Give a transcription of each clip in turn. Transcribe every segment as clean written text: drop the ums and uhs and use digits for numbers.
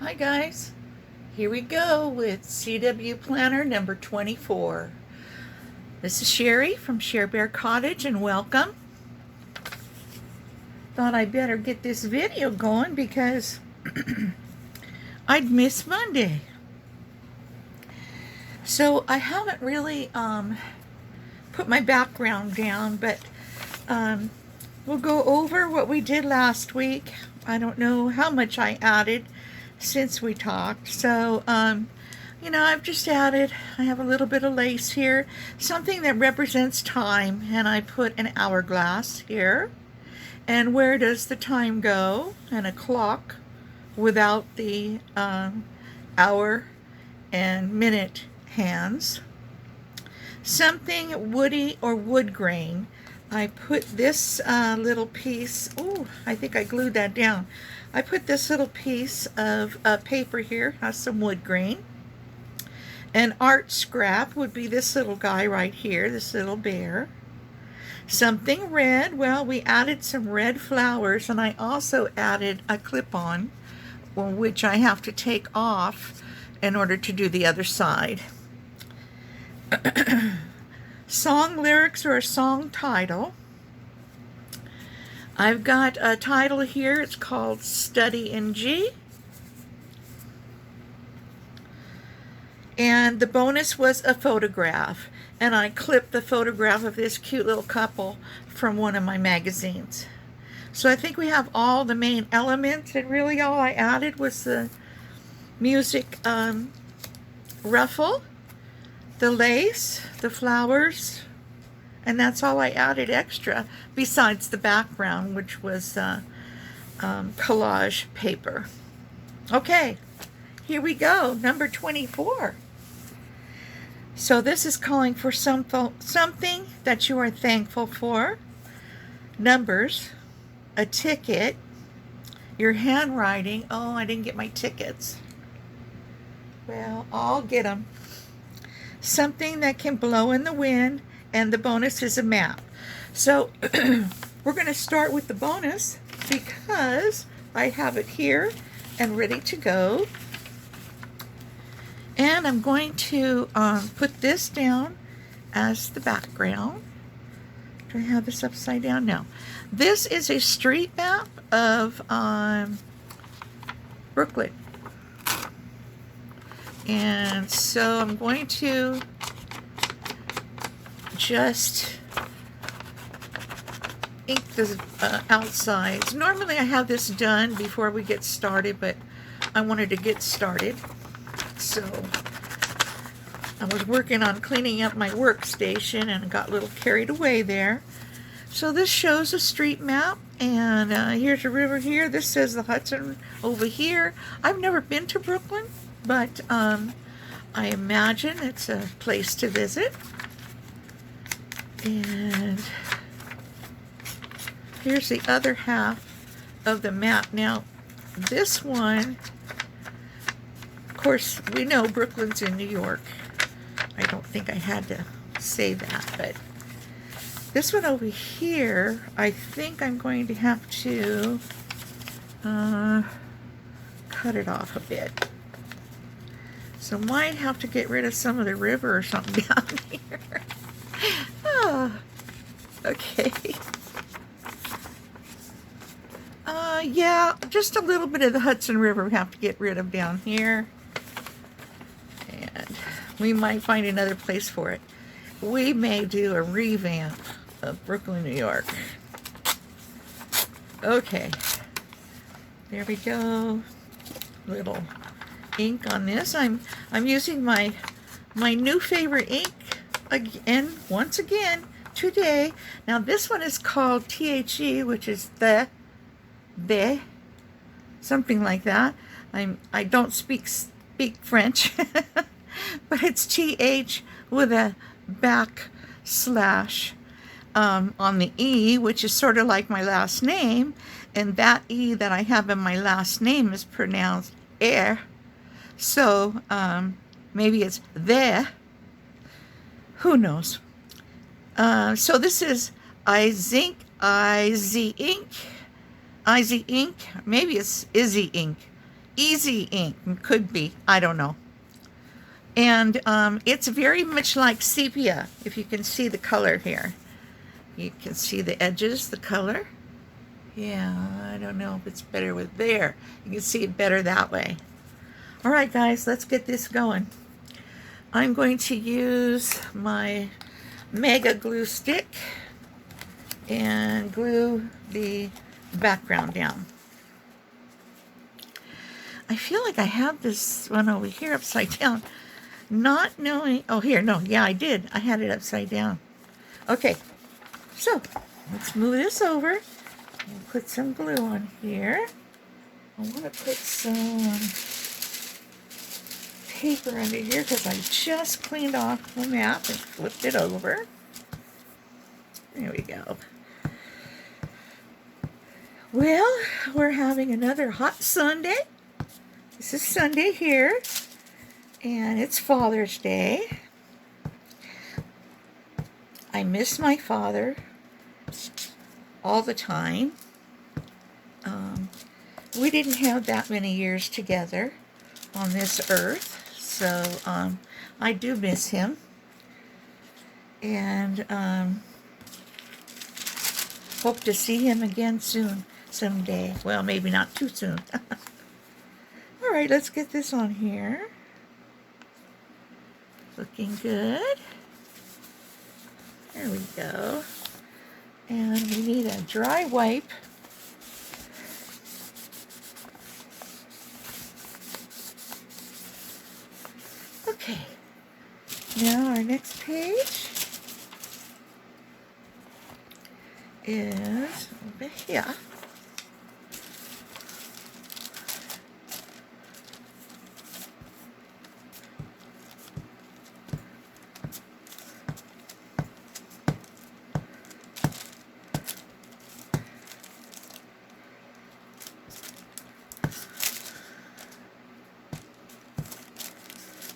Hi guys, here we go with CW Planner number 24. This is Sherry from Share Bear Cottage and welcome. Thought I better get this video going because I'd miss Monday. So I haven't really put my background down, but we'll go over what we did last week. I don't know how much I added since we talked. So, I've just added, I have a little bit of lace here, something that represents time, and I put an hourglass here. And where does the time go? And a clock without the hour and minute hands. Something woody or wood grain. I put this little piece, I think I glued that down. I put this little piece of paper here, has some wood grain. An art scrap would be this little guy right here, this little bear. Something red, well, we added some red flowers, and I also added a clip-on, which I have to take off in order to do the other side. Song lyrics or a song title. I've got a title here. It's called Study in G. And the bonus was a photograph. And I clipped the photograph of this cute little couple from one of my magazines. So I think we have all the main elements, and really all I added was the music ruffle, the lace, the flowers, and that's all I added extra, besides the background, which was collage paper. Okay, here we go, number 24. So this is calling for something that you are thankful for, numbers, a ticket, your handwriting. Oh, I didn't get my tickets. Well, I'll get them. Something that can blow in the wind, and the bonus is a map. So we're going to start with the bonus because I have it here and ready to go. And I'm going to put this down as the background. Do I have this upside down? No. This is a street map of Brooklyn. And so I'm going to just ink the outsides. Normally I have this done before we get started, but I wanted to get started. So I was working on cleaning up my workstation and got a little carried away there. So this shows a street map, and here's a river here. This says the Hudson over here. I've never been to Brooklyn, but I imagine it's a place to visit. And here's the other half of the map. Now, this one, of course, we know Brooklyn's in New York. I don't think I had to say that, but this one over here, I think I'm going to have to cut it off a bit. So might have to get rid of some of the river or something down here. Okay. Yeah, just a little bit of the Hudson River we have to get rid of down here. And we might find another place for it. We may do a revamp of Brooklyn, New York. Okay. There we go. Little ink on this. I'm using my new favorite ink again, once again, today. Now this one is called THE, which is the, something like that. I don't speak French, but it's TH with a backslash on the E, which is sort of like my last name, and that E that I have in my last name is pronounced air. So maybe it's there. Who knows? So this is IZ ink. Maybe it's Izzy ink. Easy ink, could be, I don't know. And it's very much like sepia, if you can see the color here. You can see the edges, the color. Yeah, I don't know if it's better with there. You can see it better that way. All right, guys, let's get this going. I'm going to use my Mega Glue stick and glue the background down. I feel like I have this one over here upside down, not knowing. Oh, here, no, yeah, I did. I had it upside down. Okay, so let's move this over and put some glue on here. I want to put some paper under here because I just cleaned off the map and flipped it over. There we go. Well, we're having another hot Sunday. This is Sunday here, and it's Father's Day. I miss my father all the time. We didn't have that many years together on this earth, so I do miss him. And hope to see him again soon, someday. Well, maybe not too soon. All right, let's get this on here. Looking good. There we go. And we need a dry wipe. Okay. Now our next page is over here.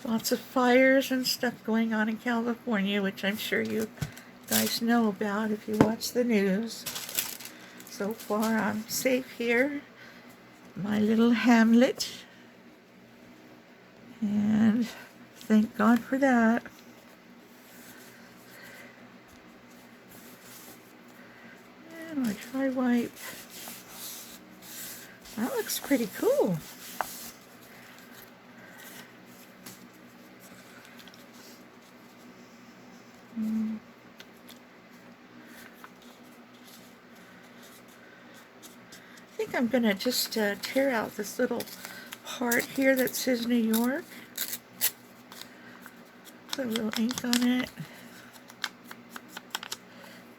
Lots of fires and stuff going on in California, which I'm sure you guys know about if you watch the news. So far, I'm safe here. My little hamlet. And thank God for that. And my dry wipe. That looks pretty cool. I think I'm going to just tear out this little part here that says New York. Put a little ink on it.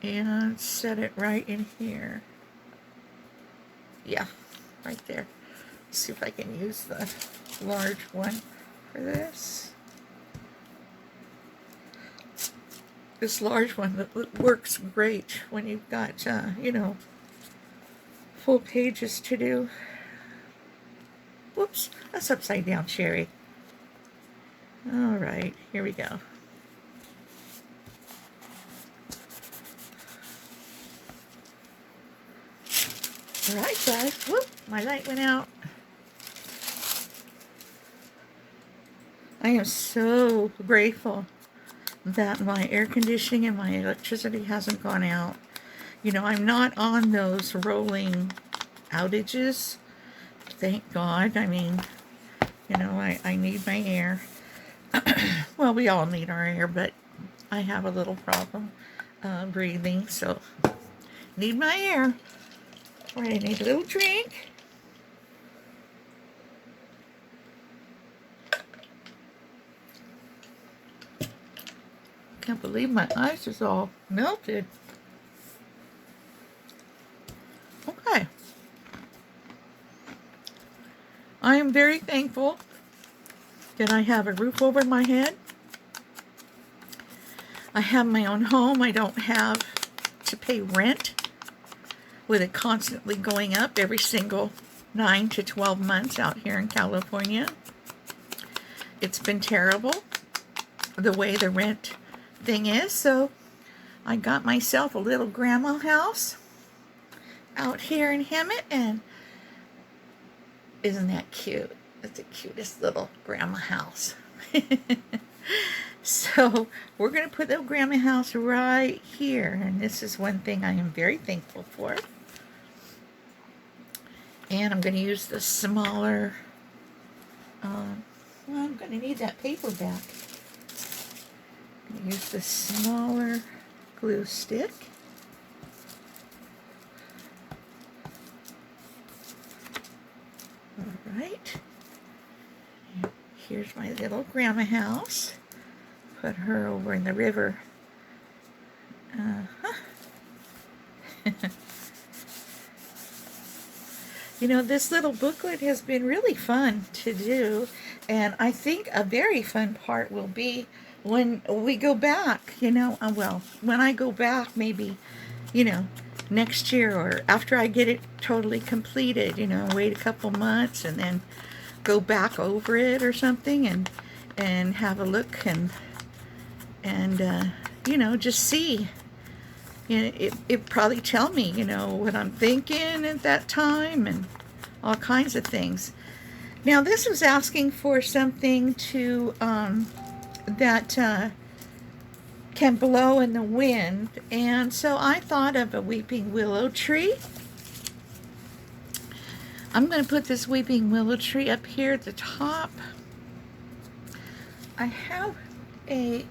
And set it right in here. Yeah, right there. Let's see if I can use the large one for this. This large one that works great when you've got, you know, full pages to do. Whoops, that's upside down, Sherry. All right, here we go. All right, guys. Whoop, my light went out. I am so grateful that my air conditioning and my electricity hasn't gone out. You know, I'm not on those rolling outages. Thank God. I mean, you know, I need my air. Well, we all need our air, but I have a little problem breathing, so need my air. All right, I need a little drink. Can't believe my ice is all melted. Okay. I am very thankful that I have a roof over my head. I have my own home. I don't have to pay rent with it constantly going up every single 9 to 12 months out here in California. It's been terrible the way the rent thing is, so I got myself a little grandma house out here in Hemet, and isn't that cute? It's the cutest little grandma house. So we're going to put the grandma house right here. And this is one thing I am very thankful for. And I'm going to use the smaller, well, I'm going to need that paper back. I'm going to use the smaller glue stick. All right. Here's my little grandma house. Put her over in the river. You know, this little booklet has been really fun to do, and I think a very fun part will be when we go back, you know, well, when I go back maybe, you know, next year or after I get it totally completed, you know, wait a couple months and then go back over it or something and have a look and you know, just see. You know, it probably tell me, you know, what I'm thinking at that time and all kinds of things. Now this was asking for something to that can blow in the wind, and so I thought of a weeping willow tree. I'm going to put this weeping willow tree up here at the top. I have a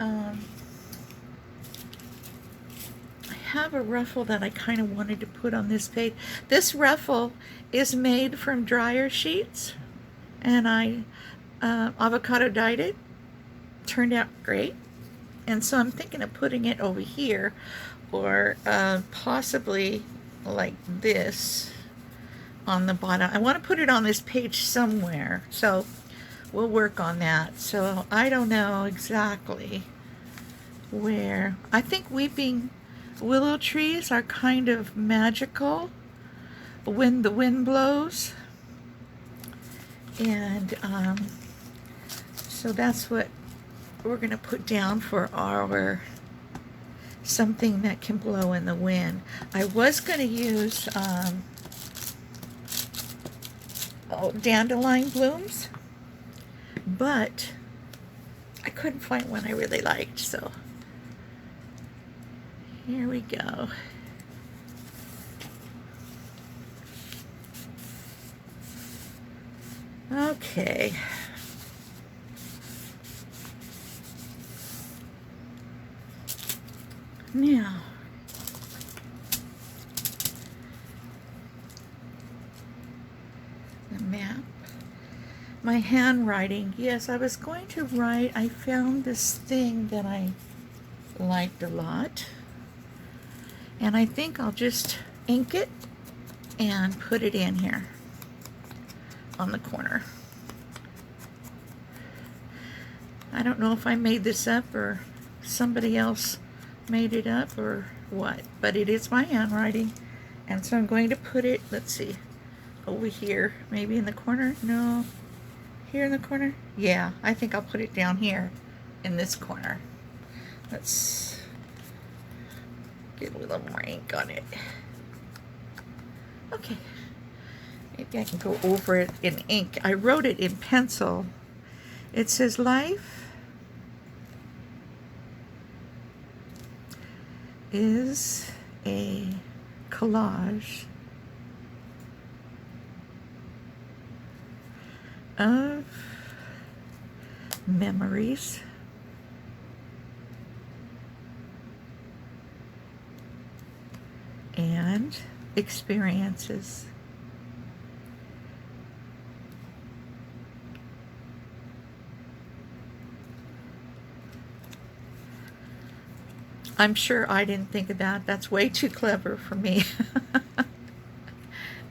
ruffle that I kind of wanted to put on this page. This ruffle is made from dryer sheets, and I avocado dyed it. Turned out great, and so I'm thinking of putting it over here, or possibly like this on the bottom. I want to put it on this page somewhere, so we'll work on that. So I don't know exactly where. I think weeping willow trees are kind of magical when the wind blows, and so that's what we're going to put down for our something that can blow in the wind. I was going to use dandelion blooms, but I couldn't find one I really liked, so here we go. Okay. Now, the map. My handwriting. Yes, I was going to write. I found this thing that I liked a lot, and I think I'll just ink it and put it in here on the corner. I don't know if I made this up or somebody else made it up or what, but it is my handwriting, and so I'm going to put it, let's see, over here, maybe in the corner. No, here in the corner. Yeah, I think I'll put it down here in this corner. Let's get a little more ink on it. Okay, maybe I can go over it in ink. I wrote it in pencil. It says, life is a collage of memories and experiences. I'm sure I didn't think of that. That's way too clever for me.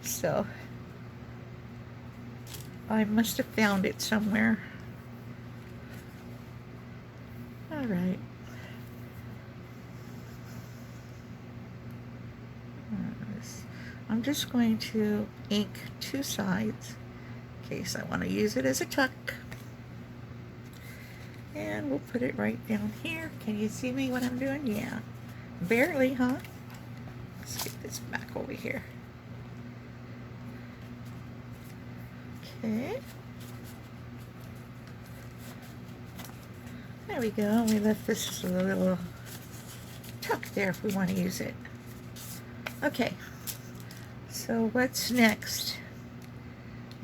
So I must have found it somewhere. All right. I'm just going to ink two sides in case I want to use it as a tuck. And we'll put it right down here. Can you see me what I'm doing? Yeah. Barely, huh? Let's get this back over here. Okay. There we go. We left this a little tucked there if we want to use it. Okay, so what's next?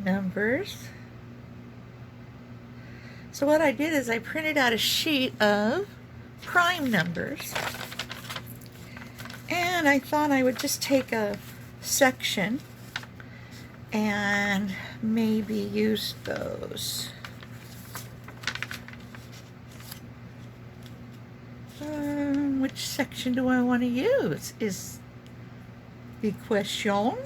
Numbers. So what I did is I printed out a sheet of prime numbers, and I thought I would just take a section and maybe use those. Which section do I want to use is the question.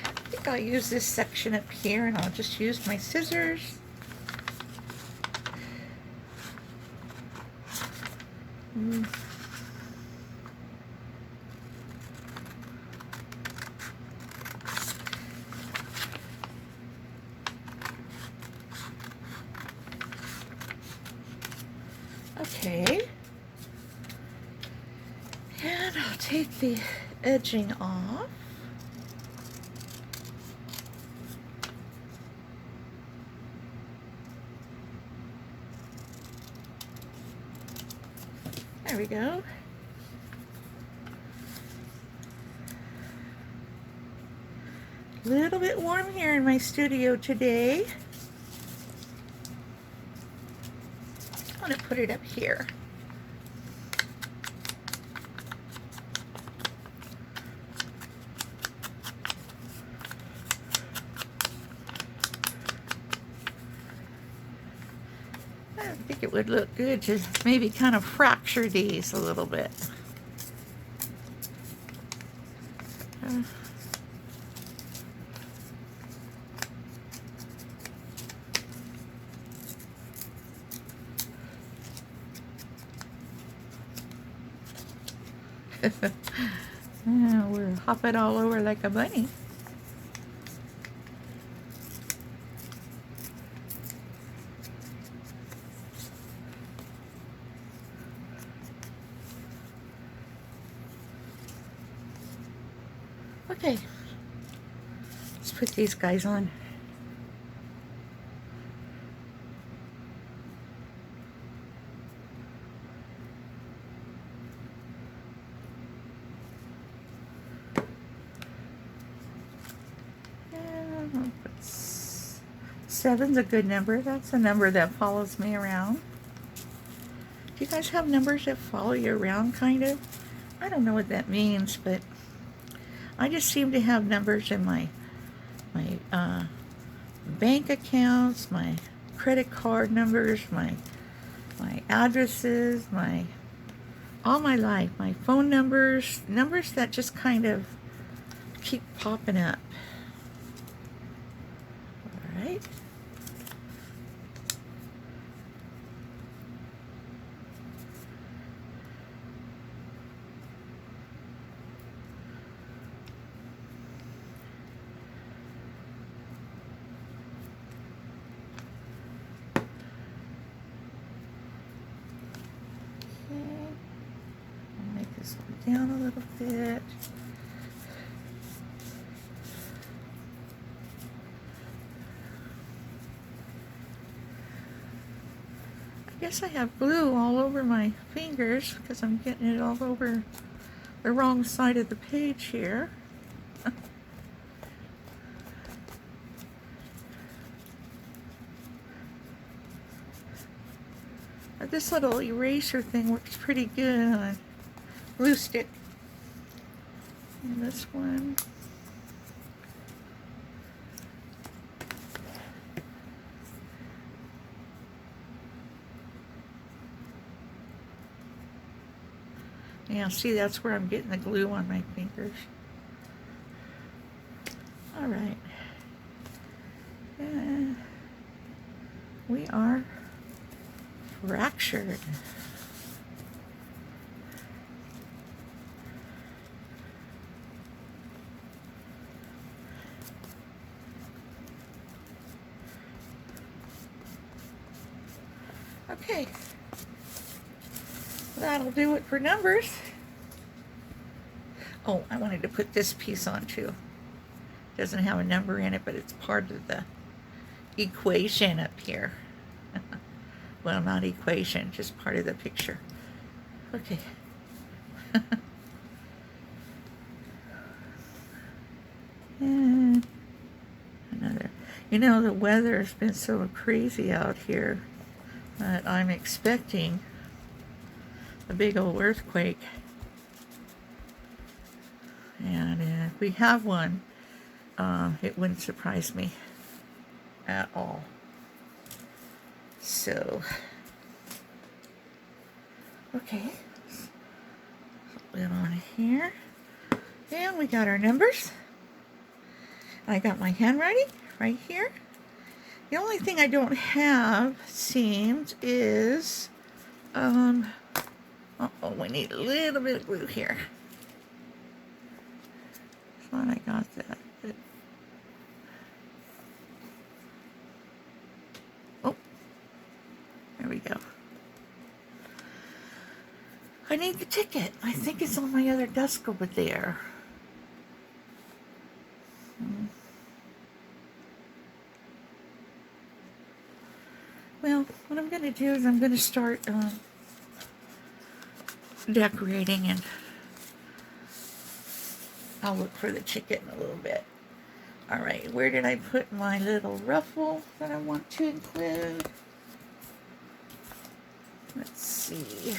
I think I'll use this section up here, and I'll just use my scissors. Okay, and I'll take the edging off. There we go. A little bit warm here in my studio today. I'm going to put it up here. I think it would look good to maybe kind of fracture these a little bit. We're hopping all over like a bunny. Okay, let's put these guys on. Seven's a good number. That's a number that follows me around. Do you guys have numbers that follow you around, kind of? I don't know what that means, but I just seem to have numbers in my bank accounts, my credit card numbers, my addresses, all my life, my phone numbers that just kind of keep popping up. All right. This one down a little bit. I guess I have glue all over my fingers because I'm getting it all over the wrong side of the page here. This little eraser thing works pretty good on a glue stick. And this one. Yeah, see, that's where I'm getting the glue on my fingers. All right. We are fractured. Okay, that'll do it for numbers. Oh, I wanted to put this piece on too. Doesn't have a number in it, but it's part of the equation up here. Well, not equation, just part of the picture. Okay. And another. You know, the weather has been so crazy out here that I'm expecting a big old earthquake. And if we have one, it wouldn't surprise me at all. So, okay, put it on here, and we got our numbers. I got my handwriting right here. The only thing I don't have, seems, is, we need a little bit of glue here. Thought I got that. But... oh, there we go. I need the ticket. I think it's on my other desk over there. Well, what I'm going to do is I'm going to start decorating, and I'll look for the ticket in a little bit. All right, where did I put my little ruffle that I want to include? Let's see.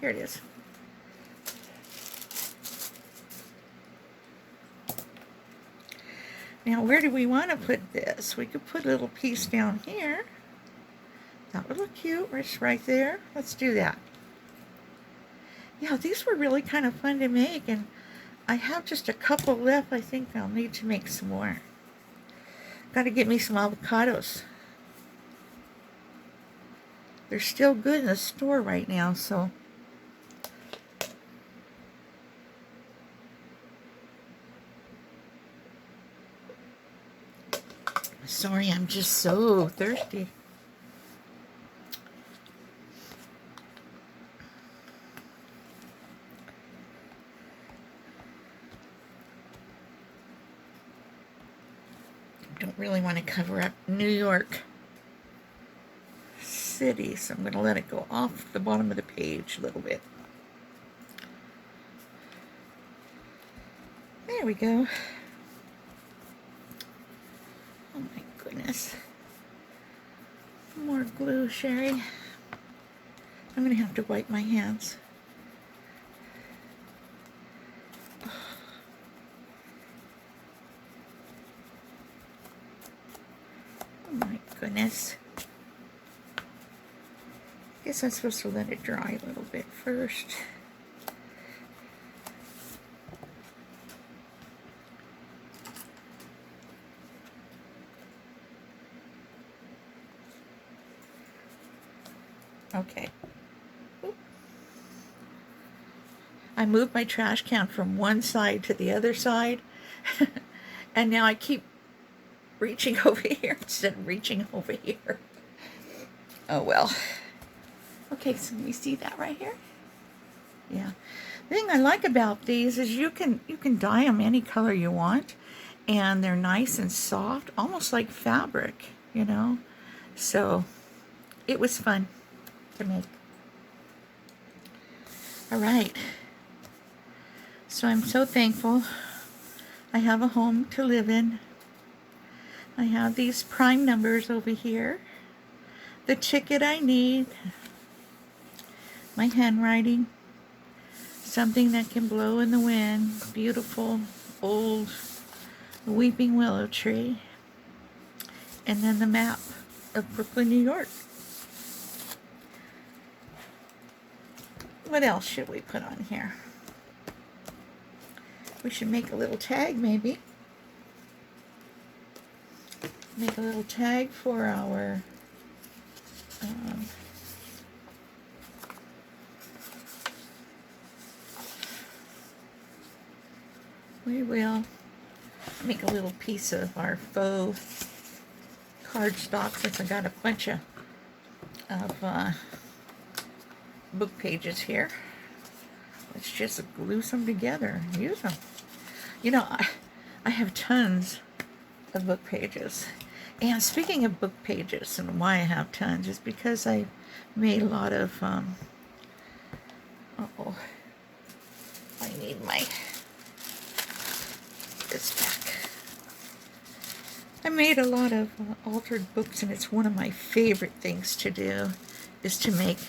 Here it is. Now, where do we want to put this? We could put a little piece down here. That would look cute. It's right there. Let's do that. Yeah, these were really kind of fun to make, and I have just a couple left. I think I'll need to make some more. Got to get me some avocados. They're still good in the store right now, so... sorry, I'm just so thirsty. Don't really want to cover up New York City, so I'm going to let it go off the bottom of the page a little bit. There we go. Oh my goodness. More glue, Sherry. I'm going to have to wipe my hands. Oh my goodness. Guess I'm supposed to let it dry a little bit first. Okay. Oop. I moved my trash can from one side to the other side, and now I keep reaching over here instead of reaching over here. Oh well. Okay, so you see that right here? Yeah. The thing I like about these is you can dye them any color you want, and they're nice and soft, almost like fabric, you know. So it was fun to make. All right. So I'm so thankful I have a home to live in. I have these prime numbers over here, the ticket I need, my handwriting, something that can blow in the wind, beautiful old weeping willow tree, and then the map of Brooklyn, New York. What else should we put on here? We should make a little tag, maybe. Make a little tag for our we will make a little piece of our faux cardstock, since I got a bunch of book pages here. Let's just glue some together and use them. You know, I have tons of book pages. And speaking of book pages and why I have tons is because I made a lot of, uh-oh, I need this back. I made a lot of altered books, and it's one of my favorite things to do is to make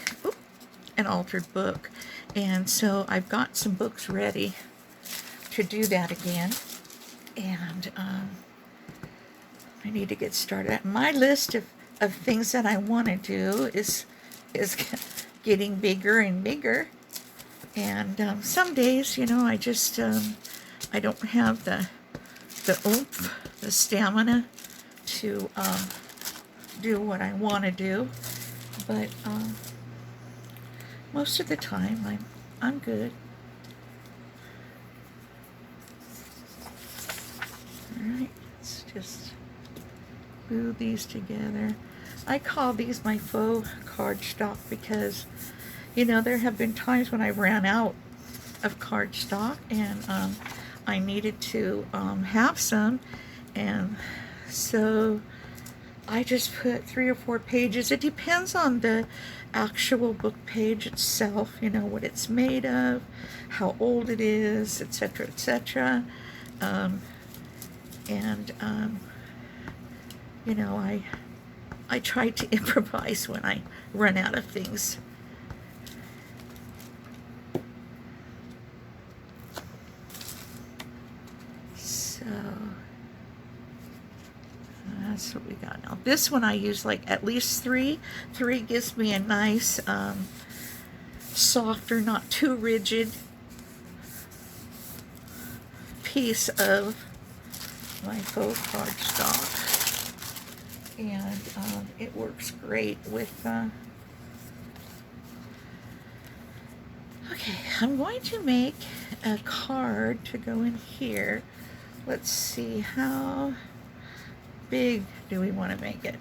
an altered book. And so I've got some books ready to do that again. And I need to get started. My list of things that I want to do is getting bigger and bigger. And some days, you know, I just I don't have the oomph, the stamina to do what I want to do. But most of the time, I'm good. All right, let's just glue these together. I call these my faux cardstock because, you know, there have been times when I ran out of cardstock and I needed to have some, and so I just put 3 or 4 pages. It depends on the actual book page itself, you know, what it's made of, how old it is, etc., etc. You know, I try to improvise when I run out of things. So that's what we got now. This one I use like at least 3. 3 gives me a nice, softer, not too rigid piece of my faux cardstock. And it works great with, okay, I'm going to make a card to go in here. Let's see, how big do we want to make it?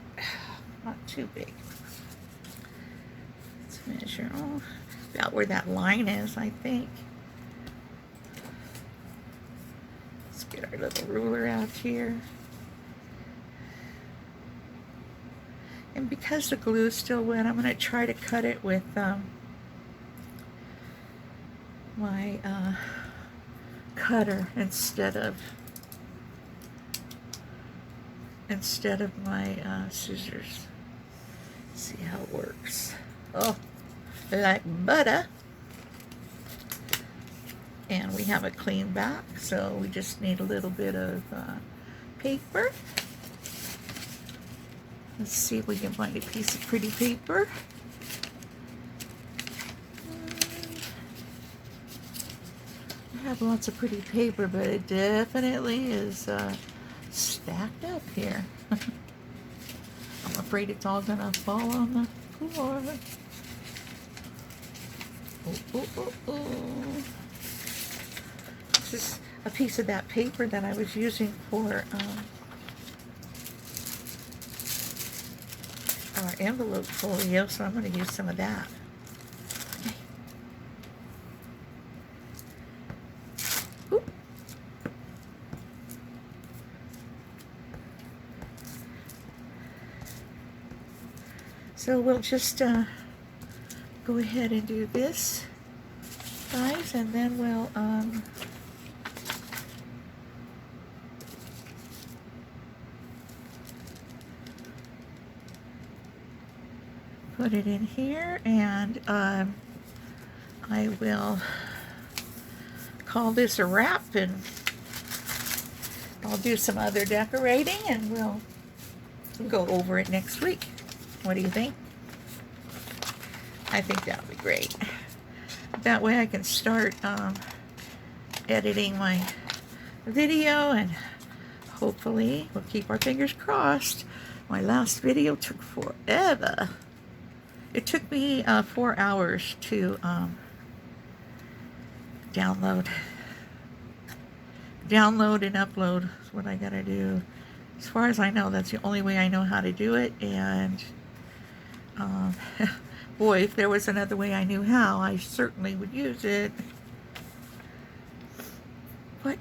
Not too big. Let's measure about where that line is, I think. Let's get our little ruler out here. And because the glue is still wet, I'm going to try to cut it with my cutter instead of my scissors. See how it works. Oh, like butter. And we have a clean back, so we just need a little bit of paper. Let's see if we can find a piece of pretty paper. I have lots of pretty paper, but it definitely is stacked up here. I'm afraid it's all gonna fall on the floor. This is a piece of that paper that I was using for our envelope folio, so I'm going to use some of that. Okay. Oop. So we'll just go ahead and do this, guys, and then we'll put it in here, and I will call this a wrap, and I'll do some other decorating, and we'll go over it next week. What do you think? I think that'll be great. That way I can start editing my video, and hopefully we'll keep our fingers crossed. My last video took forever. It took me 4 hours to download and upload is what I gotta do. As far as I know, that's the only way I know how to do it, and boy, if there was another way I knew how, I certainly would use it. But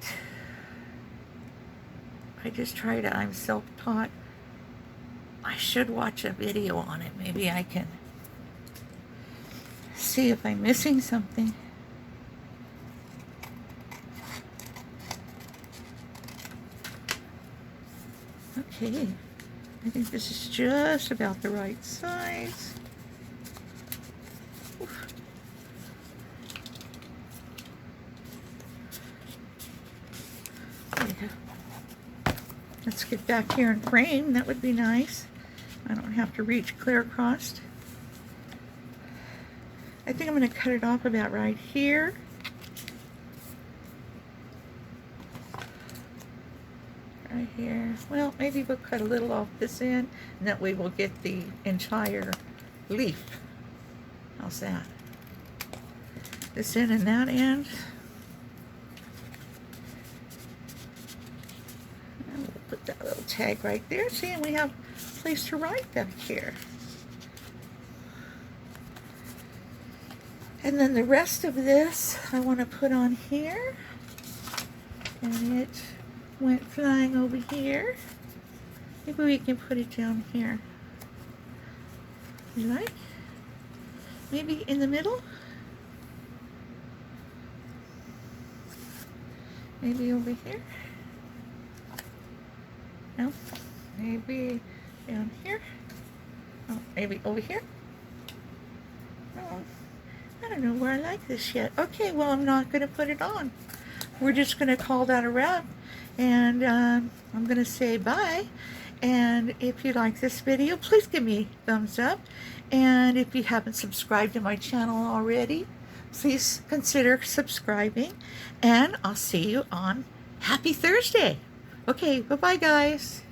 I just tried it. I'm self-taught. I should watch a video on it. Maybe I can see if I'm missing something. Okay, I think this is just about the right size. Oof. Yeah. Let's get back here and frame. That would be nice. I don't have to reach clear across. I think I'm going to cut it off about right here. Right here. Well, maybe we'll cut a little off this end, and that way we'll get the entire leaf. How's that? This end and that end. And we'll put that little tag right there. See, and we have a place to write back here. And then the rest of this I want to put on here. And it went flying over here. Maybe we can put it down here. You like? Maybe in the middle? Maybe over here? No? Maybe down here? Oh, maybe over here? No. I don't know where I like this yet. Okay, well, I'm not going to put it on. We're just going to call that a wrap. And I'm going to say bye. And if you like this video, please give me a thumbs up. And if you haven't subscribed to my channel already, please consider subscribing. And I'll see you on Happy Thursday. Okay, bye-bye, guys.